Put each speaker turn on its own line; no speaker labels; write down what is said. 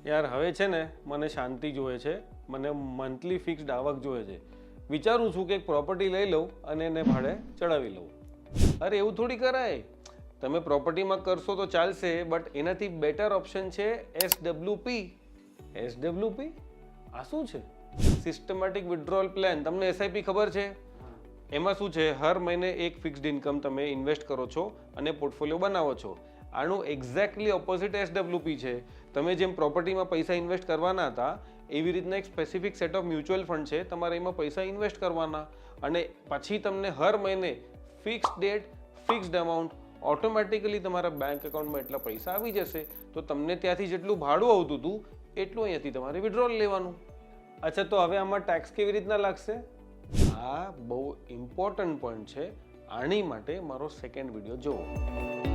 યાર હવે છે ને મને શાંતિ જોઈએ છે, મને મંથલી ફિક્સ્ડ આવક જોઈએ છે. વિચારું છું કે એક પ્રોપર્ટી લઈ લઉં અને એને ભાડે ચડાવી લઉં. અરે એવું થોડી કરાય. તમે પ્રોપર્ટીમાં કરશો તો ચાલશે, બટ એનાથી બેટર ઓપ્શન છે એસડબ્લ્યુપી. એસડબ્લ્યુપી આ શું છે? Systematic withdrawal plan. તમને એસઆઈપી ખબર છે? એમાં શું છે, હર મહિને એક ફિક્સ્ડ ઇન્કમ તમે ઇન્વેસ્ટ કરો છો અને પોર્ટફોલિયો બનાવો છો. આનું એક્ઝેક્ટલી ઓપોઝિટ એસડબ્લ્યુપી છે. તમે જેમ પ્રોપર્ટીમાં પૈસા ઇન્વેસ્ટ કરવાના હતા, એવી રીતના એક specific set of mutual fund છે, તમારે એમાં પૈસા ઇન્વેસ્ટ કરવાના અને પછી તમને હર મહિને fixed date, fixed amount automatically તમારા બેંક એકાઉન્ટમાં એટલા પૈસા આવી જશે. તો તમને ત્યાંથી જેટલું ભાડું આવતું હતું એટલું અહીંયાથી તમારે વિડ્રોલ લેવાનું. અચ્છા, તો હવે આમાં ટેક્સ કેવી રીતના લાગશે? આ બહુ ઇમ્પોર્ટન્ટ પોઈન્ટ છે. આની માટે મારો સેકન્ડ વિડીયો જુઓ.